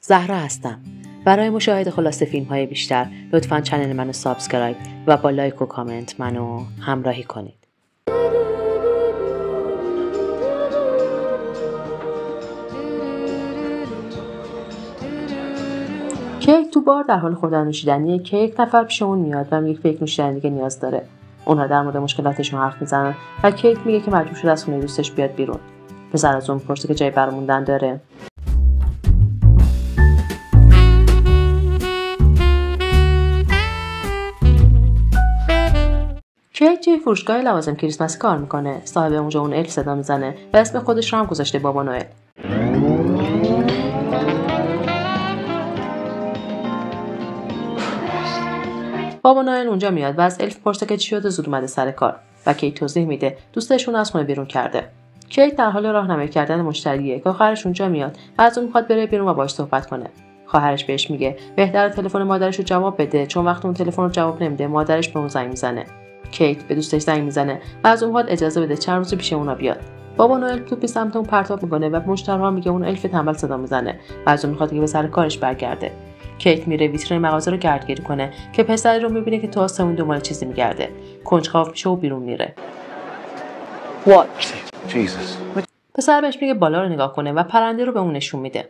زهرا هستم. برای مشاهده خلاصه فیلم‌های بیشتر لطفاً چنل منو سابسکرایب و با لایک و کامنت منو همراهی کنید. کیت تو بار در حال خوردن نوشیدنیه که یک نفر پیش اون میاد و میگه یک نوشیدنی دیگه نیاز داره. اونها در مورد مشکلاتشون حرف میزنن و کیت میگه که مجبور شده از خونه دوستش بیاد بیرون. پسر از اون میپرسه که جای برای موندن داره. کیت توی فروشگاه لوازم کریسمسی کار میکنه. صاحب اونجا اون الف صدا میزنه و اسم خودش رو هم گذاشته بابا نوئل. بابا نوئل اونجا میاد و از الف پرسه که چی شده زود اومده سر کار و کیت توضیح میده دوستشون از خونه بیرون کرده. کیت در حال راهنمایی کردن مشتریه که خواهرش اونجا میاد و از اون میخواد بره بیرون و باهاش صحبت کنه. خواهرش بهش میگه بهتره تلفن مادرش رو جواب بده چون وقتی اون تلفن رو جواب نمیده مادرش به اون زنگ میزنه. کیت به دوستش زنگ میزنه و از اون میخواد اجازه بده چند روز پیش اونا بیاد. بابا نوئل توپی سمت اون پرتاب میکنه و مشتری‌ها میگه اون الف تنبل صدا میزنه و از اون میخواد که به سر کارش برگرده. کیت میره ویترین مغازه رو گردگیری کنه که پسری رو میبینه که تو آسمون دنبال چیزی میگرده. کنجکاو میشه و بیرون میره. What? Jesus. پسر بهش میگه بالا رو نگاه کنه و پرنده رو به اون نشون میده.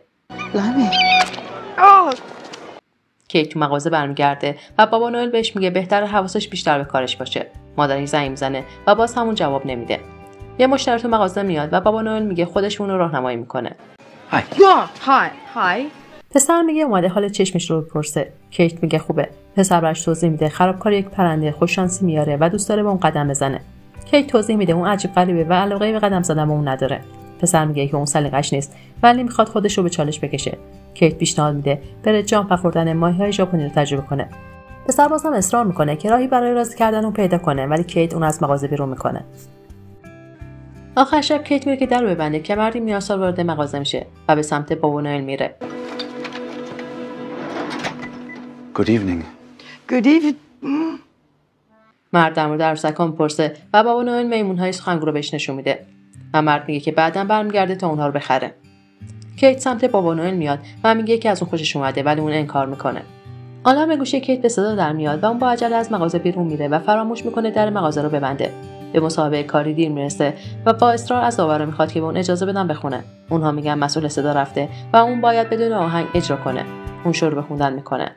کیت تو مغازه برمیگرده و بابا نوئل بهش میگه بهتره حواسش بیشتر به کارش باشه. مادرش زنگ میزنه و باز همون جواب نمیده. یه مشتری تو مغازه میاد و بابا نوئل میگه خودش اون رو راهنمایی میکنه. Hi. پسر میگه اومده حال چشمش رو بپرسه. کیت میگه خوبه. پسر براش توضیح میده خرابکار یک پرنده خوش شانسی میاره و دوست داره به اون قدم بزنه. کیت توضیح میده اون عجیب غریبه و علاقه به قدم زدن به اون نداره. پسر میگه که اون سلیقش نیست ولی میخواد خودش رو به چالش بکشه. کیت پیشنهاد میده بره جامپ خوردن ماهی‌های ژاپنی رو تجربه کنه. پسر بازم اصرار میکنه که راهی برای راضی کردن اون پیدا کنه ولی کیت اون از مغازه بیرون میکنه. آخر شب کیت میگه که در ببنده که مردی میاسار وارد مغازه میشه و به سمت بابا نوئل میره. Good evening. Good evening. مرد در مورد عروسک‌ها میپرسه و بابا نوئل میمون‌های سخنگو رو بهش نشون میده و مرد میگه که بعداً برمیگرده تا اونها رو بخره. کیت سمت بابا نوئل میاد و میگه که از اون خوشش اومده ولی اون انکار میکنه. حالا به گوشه کیت به صدا در میاد و اون با عجله از مغازه بیرون میره و فراموش میکنه در مغازه رو ببنده. به مصاحبه کاری دیر میرسه و با اصرار از داورا میخواد که به اون اجازه بدن بخونه. اونها میگن مسئول صدا رفته و اون باید بدون آهنگ اجرا کنه. اون شروع به خوندن میکنه.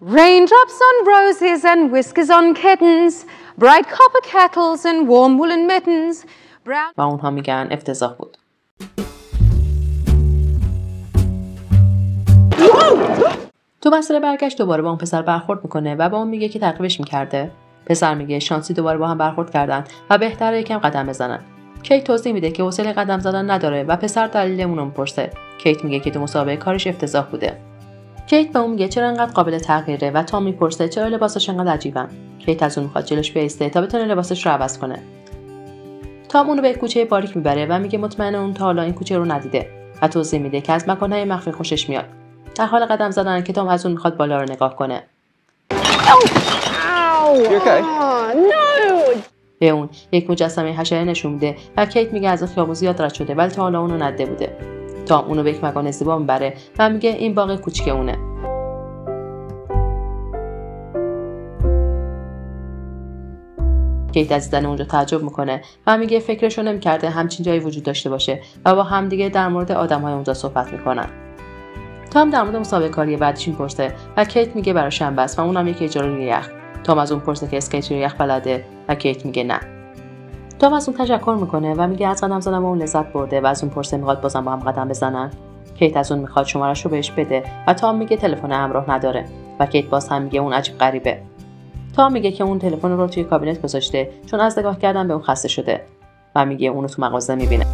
Raindrops on roses and whiskers on kittens, bright copper kettles and warm woolen mittens. و اونها میگن افتضاح بود. تو مسیر برگشت دوباره با اون پسر برخورد میکنه و با اون میگه که تعقیبش میکرده. پسر میگه شانسی دوباره با هم برخورد کردن و بهتره یکم قدم بزنن. کیت توضیح میده که حوصله قدم زدن نداره و پسر دلیل اون رو میپرسه. کیت میگه که تو مسابقه کارش افتضاح بوده. کیت به اون میگه چرا انقدر قابل تغییره و تام میپرسه چرا لباسش انقدر عجیبن. کیت از اون میخواد جلوش بیسته تا بتونه لباسش رو عوض کنه. تام اونو به کوچه باریک میبره و میگه مطمئنه اون تا حالا این کوچه رو ندیده و توضیح میده که از مکانهای مخفی خوشش میاد. در حال قدم زدن که تام از اون میخواد بالا رو نگاه کنه. به اون یک مجسمه حشره نشون میده و کیت میگه از خیابون زیاد رد شده ولی تا حالا اونو ندیده بوده. تام اونو به یک مکان زیبا میبره و میگه این باغ کوچیک اونه. کیت از دیدن اونجا تعجب میکنه و میگه فکرشو نمیکرده همچین جایی وجود داشته باشه و با هم دیگه در مورد آدم‌های اونجا صحبت میکنن. تام در مورد مسابقه کاری بعدش میپرسه و کیت میگه برای شنبه است و اونم یکی اجاره روی یخ. تام از اون پرسه که اسکیت روی یخ بلده و کیت میگه نه. تام از اون تشکر میکنه و میگه از قدم زدن با اون لذت برده و از اون پرسه میخواد بازم با هم قدم بزنن. کیت از اون میخواد شماره‌اش رو بهش بده و تام میگه تلفن همراه نداره و کیت باز هم میگه اون عجیب غریبه. تام میگه که اون تلفن رو توی کابینت گذاشته چون از نگاه کردن به اون خسته شده و میگه اونو تو مغازه میبینه.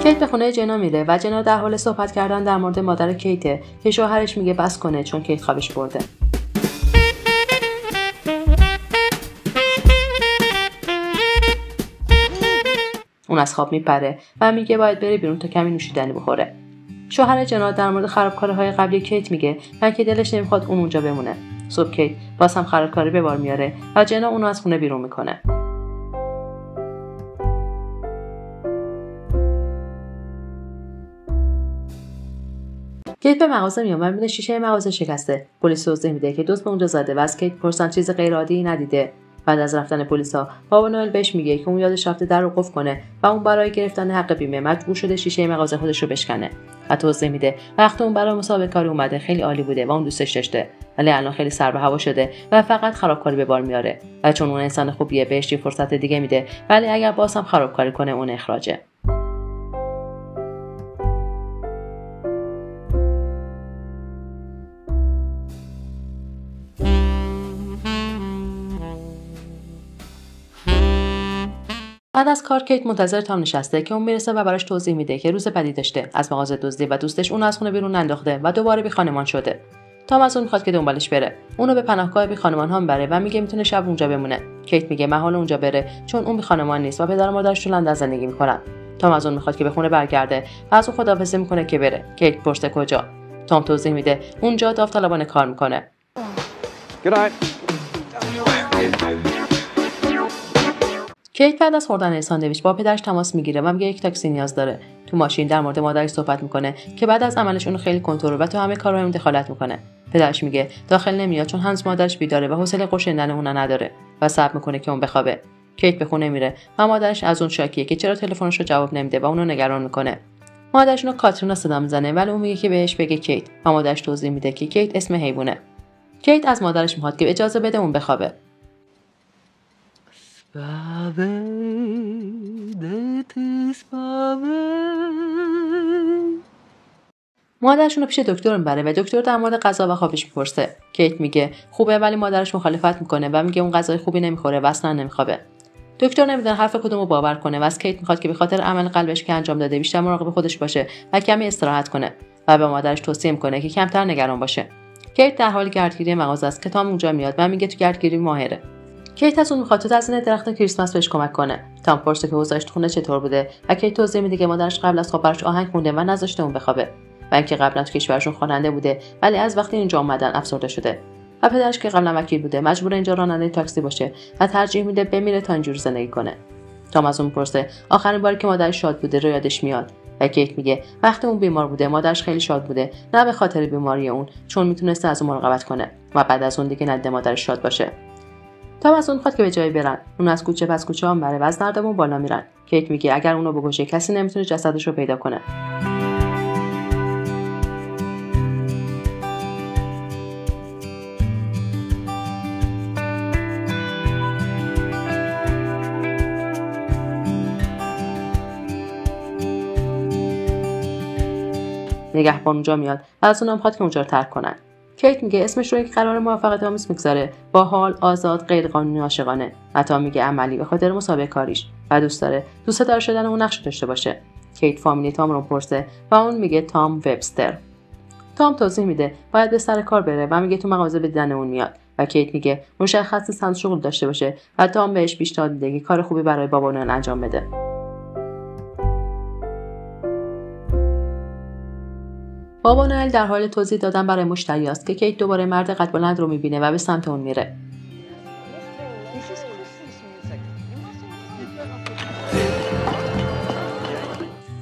کیت به خونه جنا میره و جنا در حال صحبت کردن در مورد مادر کیته که شوهرش میگه بس کنه چون کیت خوابش برده. اون از خواب میپره و میگه باید بره بیرون تا کمی نوشیدنی بخوره. شوهر جنا در مورد خرابکاری‌های قبلی کیت میگه و که دلش نمیخواد اون اونجا بمونه. صبح کیت باز هم خرابکاری به بار میاره و جنا اونو از خونه بیرون میکنه. کیت به مغازه میاد و میبینه شیشه مغازه شکسته. پلیس توضیح میده که دزد به اونجا زده و از کیت پرسن چیز غیرعادی ندیده. بعد از رفتن پلیسا بابا نوئل بهش میگه که اون یادش رفته در رو قفل کنه و اون برای گرفتن حق بیمه مجبور شده شیشه مغازه خودش رو بشکنه. و توضیح میده وقتی اون برای مسابقه کاری اومده خیلی عالی بوده و اون دوستش داشته، ولی الان خیلی سر به هوا شده و فقط خرابکاری به بار میاره. و چون اون انسان خوبیه بهش یه فرصت دیگه میده، ولی اگر باز هم خرابکاری کنه اون اخراجه. بعد از کار کیت منتظر تام نشسته که اون میرسه و براش توضیح میده که روز بدی داشته، از مغازه دزدی و دوستش اون از خونه بیرون انداخته و دوباره بی خانمان شده. تام از اون میخواد که دنبالش بره، اونو به پناهگاه بی خانمان ها میبره و میگه میتونه شب اونجا بمونه. کیت میگه محال اونجا بره چون اون بی خانمان نیست و پدر و مادرش تو لندن زندگی میکنن. تام از اون میخواد که به خونه برگرده و از اون خداحافظی میکنه که بره. کیت پرسه کجا. تام توضیح میده اونجا داوطلبانه کار میکنه. کیت بعد از خوردن ساندویچ با پدرش تماس میگیره و میگه یک تاکسی نیاز داره. تو ماشین در مورد مادرش صحبت میکنه که بعد از عملش اون خیلی کنترل و تو همه کارهای اون دخالت میکنه. پدرش میگه داخل نمیاد چون هنوز مادرش بیداره و حوصله قشندن اون نداره و صبر میکنه که اون بخوابه. کیت به خونه میره و مادرش از اون شاکیه که چرا تلفنش رو جواب نمیده و اونو نگران میکنه. مادرش اونو کاترینا صدا میزنه ولی اون میگه که بهش بگه کیت و مادرش توضیح میده که کیت اسم حیوانه. کیت از مادرش میخواد که اجازه بده اون بخوابه. مادرشون رو پیش دکتر میبره و دکتر در مورد غذا و خوابش میپرسه. کیت میگه خوبه ولی مادرش مخالفت میکنه و میگه اون غذای خوبی نمیخوره و اصلا نمیخوابه. دکتر نمیدونه حرف کدومو باور کنه و از کیت میخواد که به خاطر عمل قلبش که انجام داده بیشتر مراقب خودش باشه و کمی استراحت کنه و به مادرش توصیه میکنه که کمتر نگران باشه. کیت در حال گردگیری مغازه است که تام اونجا میاد و میگه تو گردگیری ماهره. کیت از اون میخواد تو تزیین درخت کریسمس بهش کمک کنه. تام پرسه که اوضاعش تو خونه چطور بوده و کیت توضیح میده که مادرش قبل از خواب براش آهنگ خونده و نذاشته اون بخوابه و اینکه قبلا تو کشورشون خواننده بوده ولی از وقتی اینجا اومدن افسرده شده و پدرش که قبلا وکیل بوده مجبور اینجا راننده تاکسی باشه و ترجیح میده بمیره تا اینجور زندگی کنه. تام از اون پرسه آخرین باری که مادرش شاد بوده رو یادش میاد و کیت میگه وقتی اون بیمار بوده مادرش خیلی شاد بوده، نه به خاطر بیماری اون، چون میتونسته از اون مراقبت کنه و بعد از اون دیگه ندیده مادرش شاد باشه. تام از اون میخواد که به جایی برن. اون از کوچه پس کوچه هم بره و از نردبون بالا میرن. کیت میگه اگر اونو بکشه کسی نمیتونه جسدش رو پیدا کنه. نگهبان اونجا میاد و از اونم میخواد که اونجا رو ترک کنن. کیت میگه اسمش رو یک قرار موافقت آمیز میگذاره، باحال، آزاد، غیر قانونی، عاشقانه. عطا میگه عملی به خاطر مسابقه کاریش و دوست دار شدن اون نقش داشته باشه. کیت فامیلی تام رو پرسه و اون میگه تام وبستر. تام توضیح میده باید به سر کار بره و میگه تو مغازه به دیدن اون میاد و کیت میگه مشخص نیست شغل داشته باشه و تام بهش پیشنهاد میده که کار خوبی برای بابا نوئل انجام بده. بابا نوئل در حال توضیح دادن برای مشتری است که کیت دوباره مرد قد بلند رو میبینه و به سمت اون میره.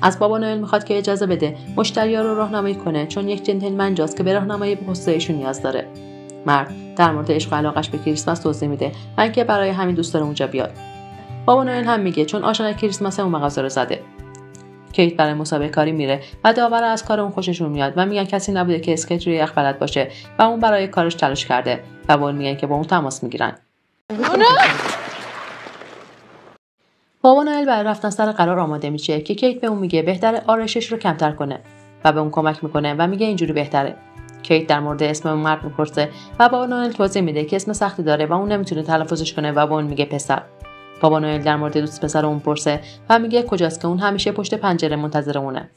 از بابا نوئل میخواد که اجازه بده مشتری‌ها رو راهنمایی کنه چون یک جنتلمن جاست که به راهنمایی به خصوصیشون نیاز داره. مرد در مورد عشق و علاقش به کریسمس توضیح میده و اینکه برای همین دوست داره اونجا بیاد. بابا نوئل هم میگه چون عاشق کریسمس اون مغازه رو زده. کیت برای مسابقه کاری میره و داورا از کار اون خوششون میاد و میگن کسی نبوده که اسکیت روی یخ بلد باشه و اون برای کارش تلاش کرده و با اون میگن که با اون تماس میگیرن. بابا نوئل برای رفتن سر قرار آماده میشه که کیت به اون میگه بهتره آرایشش رو کمتر کنه و به اون کمک میکنه و میگه اینجوری بهتره. کیت در مورد اسم اون مرد میپرسه و بابا نوئل توضیح میده که اسم سختی داره و اون نمیتونه تلفظش کنه و با اون میگه پسر. بابا نوئل در مورد دوست پسر اون پرسه و میگه کجاست که اون همیشه پشت پنجره منتظر اونه.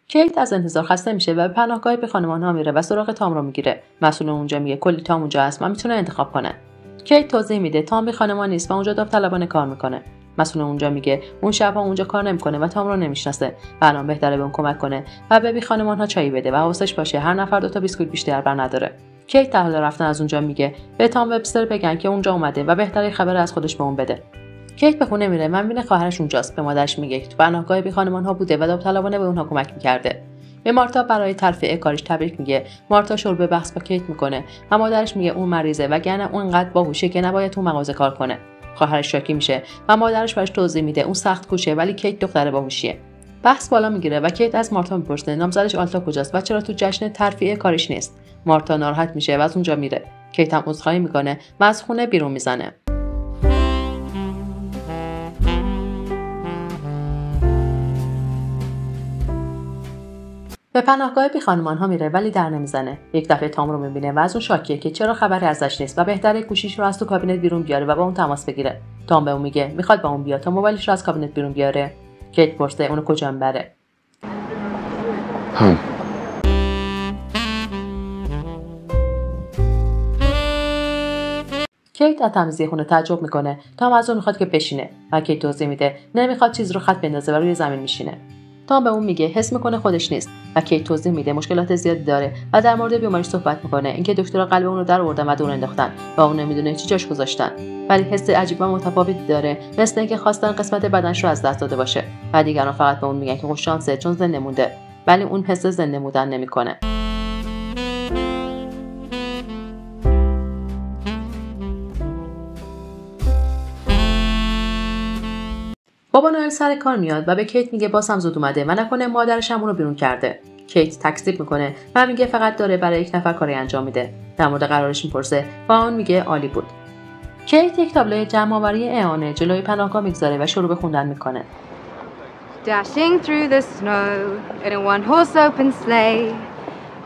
کیت از انتظار خسته میشه و به پناهگاه به خانمان‌ها میره و سراغ تام رو میگیره. مسئول اونجا میگه کلی تام اونجا هست و میتونه انتخاب کنه. کیت توضیح میده تام به خانمان نیست و اونجا داوطلبانه کار میکنه. مسئول اونجا میگه اون شبها اونجا کار نمیکنه و تام رو نمیشناسه و الان بهتره به اون کمک کنه و به خانمان‌ها چای بده و حواسش باشه هر نفر 2 تا بیسکویت بیشتر بر نداره. کیت در حال رفتن از اونجا میگه به تام وبستر بگن که اونجا اومده و بهتره خبر از خودش به اون بده. کیت به خونه میره و میبینه خواهرش اونجاست. به مادرش میگه که تو پناهگاه بی خانمان‌ها بوده و داوطلبانه به اونها کمک میکرده. به مارتا برای ترفیع کاریش تبریک میگه. مارتا شرب بحث با کیت میکنه و مادرش میگه اون مریضه وگرنه اونقدر باهوشه که نباید تو مغازه کار کنه. خواهرش شاکی میشه و مادرش براش توضیح میده اون سخت کوشه ولی کیت دختر باهوشیه. بحث بالا میگیره و کیت از مارتا میپرسه نامزدش آلتا کجاست و چرا تو جشن ترفیع کاریش نیست. مارتا ناراحت میشه و از اونجا میره. کیت هم عذرخواهی میکنه و از خونه بیرون میزنه. به پناهگاه بی خانمان‌ها میره ولی در نمیزنه. یک دفعه تام رو میبینه و از اون شاکیه که چرا خبری ازش نیست و بهتره گوشیش رو از تو کابینت بیرون بیاره و با اون تماس بگیره. تام به اون میگه میخواد با اون بیاد تا موبایلش رو از کابینت بیرون بیاره. کیت پرسه اونو کجا میبره. کیت از تمیزی خونه تعجب میکنه. تام از اون میخواد که بشینه و کیت توضیح میده نمیخواد چیز رو خط بندازه و روی زمین میشینه. تام به اون میگه حس میکنه خودش نیست و کیت توضیح میده مشکلات زیادی داره و در مورد بیماریش صحبت میکنه اینکه دکترها قلب اون رو در آوردن و دور انداختن و اون نمیدونه چی جاش گذاشتن ولی حس عجیب و متفاوتی داره مثل اینکه خواستن قسمت بدنش رو از دست داده باشه و دیگران فقط به اون میگن که خوش شانسه چون زنده مونده ولی اون حس زنده موندن نمیکنه. بابا نوئل سر کار میاد و به کیت میگه بازم زود اومده و نکنه مادرش هم اونو بیرون کرده. کیت تکذیب میکنه و میگه فقط داره برای یک نفر کاری انجام میده. در مورد قرارش میپرسه و اون میگه عالی بود. کیت یک تابلوی جمع‌آوری اعانه جلوی پناهگاه میگذاره و شروع به خوندن میکنه. Dashing through the snow in a one-horse open sleigh,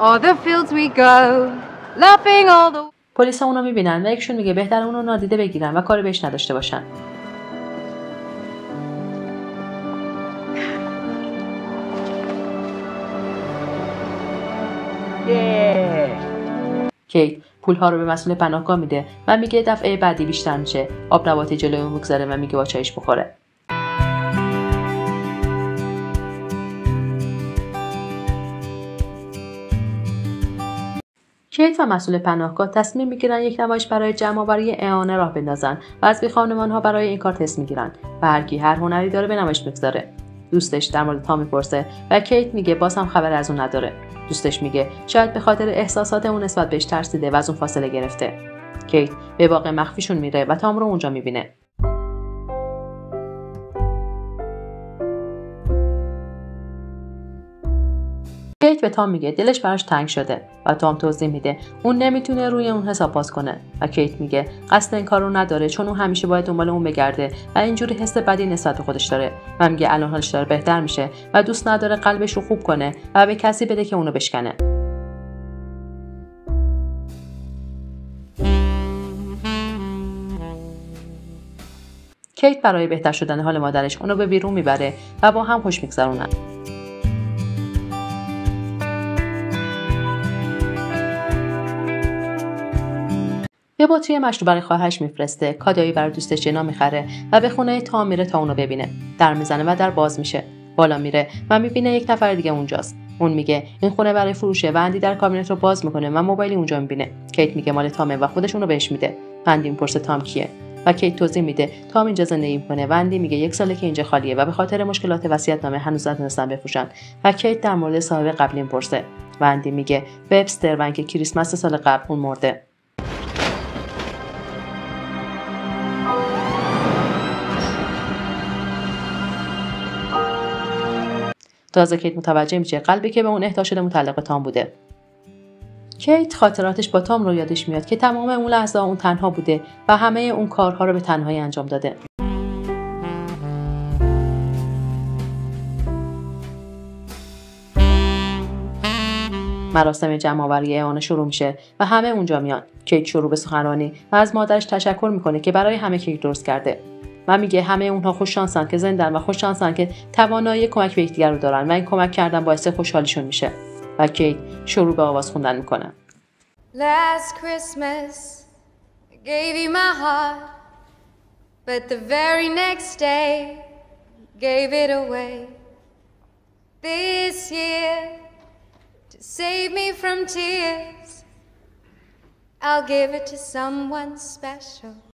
all the fields we go, laughing all the... پلیس اونو میبینن و یکشون میگه بهتره اونو نادیده بگیرن و کاری بهش نداشته باشن. کیت پولها رو به مسئول پناهگاه میده و میگه دفعه بعدی بیشتر میشه. آب نباتی جلوی اون میگذاره و میگه با چایش بخوره. کیت و مسئول پناهگاه تصمیم میگیرن یک نمایش برای جمع‌آوری اعانه راه بندازن و از بیخانمان‌ها برای این کار تست میگیرن و هر کی هر هنری داره به نمایش میگذاره. دوستش در مورد تام میپرسه و کیت میگه باز هم خبر از اون نداره. دوستش میگه شاید به خاطر احساسات اون نسبت بهش ترسیده و از اون فاصله گرفته. کیت به باغ مخفیشون میره و تام رو اونجا میبینه. کیت به تام میگه دلش براش تنگ شده و تام توضیح میده اون نمیتونه روی اون حساب باز کنه و کیت میگه قصد این کارو نداره چون اون همیشه باید دنبال اون بگرده و اینجوری حس بدی نسبت به خودش داره و میگه الان حالش داره بهتر میشه و دوست نداره قلبش رو خوب کنه و به کسی بده که اونو بشکنه. کیت برای بهتر شدن حال مادرش اونو به بیرون میبره و با هم خوش میگذرونن. یه بطری مشروب برای خواهرش میفرسته، کادویی برای دوستش جنا میخره و به خونه تام میره تا اونو ببینه. در میزنه و در باز میشه. بالا میره و میبینه یک نفر دیگه اونجاست. اون میگه این خونه برای فروشه و اندی در کابینت رو باز میکنه و موبایلی اونجا میبینه. کیت میگه مال تامه و خودش اونو بهش میده. اندی میپرسه تام کیه و کیت توضیح میده تام اینجا زندگی میکنه و اندی میگه یک ساله که اینجا خالیه و به خاطر مشکلات وصیت‌نامه هنوز نتونستن بفروشن و کیت در مورد صاحب قبلی میپرسه و اندی میگه وبستر و اینکه کریسمس سال قبل اون مرده. تازه کیت متوجه میشه قلبی که به اون اهدا شده متعلق تام بوده. کیت خاطراتش با تام رو یادش میاد که تمام اون لحظه اون تنها بوده و همه اون کارها رو به تنهایی انجام داده. مراسم جمع‌آوری اعانه شروع میشه و همه اونجا میان. کیت شروع به سخنرانی و از مادرش تشکر میکنه که برای همه کیک درست کرده. و میگه همه اونها خوش شانسن که زندن و خوش شانسن که توانایی کمک به یکدیگر رو دارن و این کمک کردن باعث خوشحالیشون میشه. و کیت شروع به آواز خوندن میکنه. Last Christmas I gave you my heart, but the very next day gave it away. This year to save me from tears I'll give it to someone special.